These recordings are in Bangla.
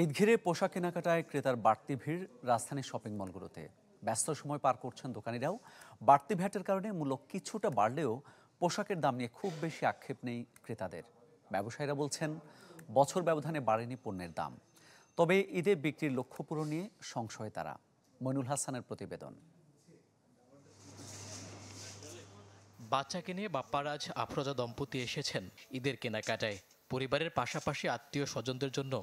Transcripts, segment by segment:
ঈদ ঘিরে পোশাক কেনাকাটায় ক্রেতার বাড়তি ভিড় রাজধানীর শপিং মলগুলোতে। ব্যস্ত সময় পার করছেন দোকানিরাও। বাড়তি ভ্যাটের কারণে মূল্য কিছুটা বাড়লেও পোশাকের দাম নিয়ে খুব বেশি আক্ষেপ নেই ক্রেতাদের। ব্যবসায়ীরা বলছেন বছর ব্যবধানে বাড়েনি পণ্যের দাম, তবে ঈদে বিক্রির লক্ষ্য পূরণ নিয়ে সংশয় তারা। মইনুল হাসানের প্রতিবেদন। বাচ্চাকে নিয়ে বাপ্পারাজ আফরোজা দম্পতি এসেছেন ঈদের কেনাকাটায়। পরিবারের পাশাপাশি আত্মীয় স্বজনদের জন্য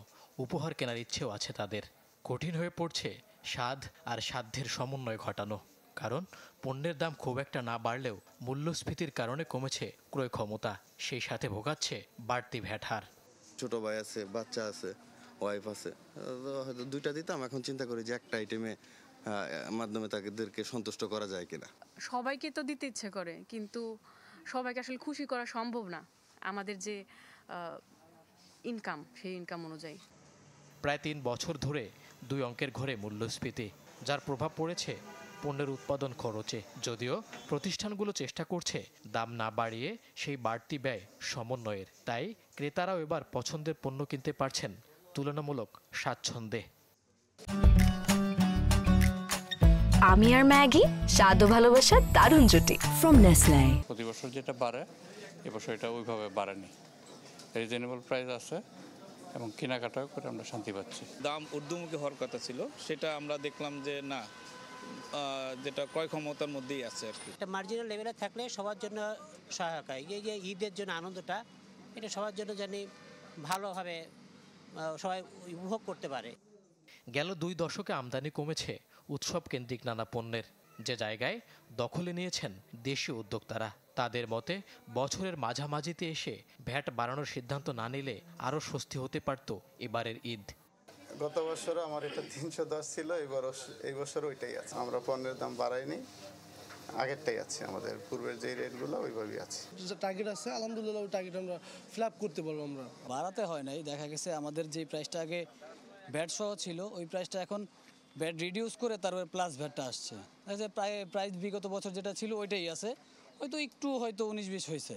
উপহার কেনার ইচ্ছেও আছে তাদের। কঠিন হয়ে পড়ছে স্বাদ আর সাধ্যের সমন্বয় ঘটানো, কারণ পণ্যের দাম খুব একটা না বাড়লেও মূল্যস্ফীতির কারণে কমেছে ক্রয় ক্ষমতা, সেই সাথে ভোগাচ্ছে বাড়তি ভ্যাট হার। ছোট ভাই আছে, বাচ্চা আছে, ওয়াইফ আছে, হয়তো দুইটা দিতাম। এখন চিন্তা করি যে একটা আইটেমে মাধ্যমে তাদেরকে সন্তুষ্ট করা যায় কিনা। সবাইকে তো দিতে ইচ্ছে করে, কিন্তু সবাইকে আসলে খুশি করা সম্ভব না আমাদের যে ইনকাম, সেই ইনকাম অনুযায়ী। প্রায় 3 বছর ধরে 2 অঙ্কের ঘরে মূল্যস্ফীতি, যার প্রভাব পড়েছে পণ্যের উৎপাদন খরচে। যদিও প্রতিষ্ঠানগুলো চেষ্টা করছে দাম না বাড়িয়ে সেই বাড়তি ব্যয় সমন্বয়ের, তাই ক্রেতারাও এবার পছন্দের পণ্য কিনতে পারছেন তুলনামূলক স্বাচ্ছন্দ্যে। আমি আর ম্যাগি, স্বাদ ও ভালোবাসার দারুণ জুটি ফ্রম নেসলে। প্রতি বছর যেটা বাড়ে, এবছর এটা ওইভাবে বাড়েনি। রিজনেবল প্রাইস আছে এবং কেনাকাটাও করে আমরা শান্তি পাচ্ছি। দাম ঊর্ধ্বমুখী হওয়ার কথা ছিল, সেটা আমরা দেখলাম যে না, যেটা ক্রয় ক্ষমতার মধ্যেই আছে আর কি। একটা মার্জিনাল লেভেলে থাকলে সবার জন্য সহায়ক হয়। এই যে ঈদের জন্য আনন্দটা, এটা সবার জন্য জানি ভালোভাবে সবাই উপভোগ করতে পারে। গেল 2 দশকে আমদানি কমেছে উৎসব কেন্দ্রিক নানা পণ্যের, যে জায়গায় দখলে নিয়েছেন দেশীয় উদ্যোক্তারা। তাদের মতে বছরের মাঝামাঝিতে এসে ভ্যাট বাড়ানোর সিদ্ধান্ত না নিলে আরও স্বস্তি হতে পারত এবারের ঈদ। গত বছর আমার এটা 310 ছিল, এই বছর ওইটাই আছে। আমরা পণ্যের দাম বাড়াইনি, আগেরটাই আছে, আমাদের পূর্বের যে রেটগুলো ওইভাবেই আছে। যে টার্গেট আছে আলহামদুলিল্লাহ ওই টার্গেট আমরা ফিল আপ করতে পারবো। আমরা বাড়াতে হয় নাই, দেখা গেছে আমাদের যে প্রাইসটা আগে ভ্যাট সহ ছিল ওই প্রাইসটা এখন ভ্যাট রিডিউস করে তারপরে প্লাস ভ্যাটটা আসছে। প্রাইস বিগত বছর যেটা ছিল ওইটাই আছে, হয়তো একটু হয়তো 19-20 হয়েছে।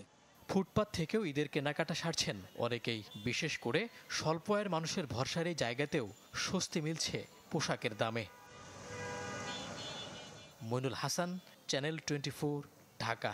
ফুটপাত থেকেও ঈদের কেনাকাটা সারছেন অনেকেই, বিশেষ করে স্বল্প আয়ের মানুষের ভরসার এই জায়গাতেও স্বস্তি মিলছে পোশাকের দামে। মইনুল হাসান, চ্যানেল 24, ঢাকা।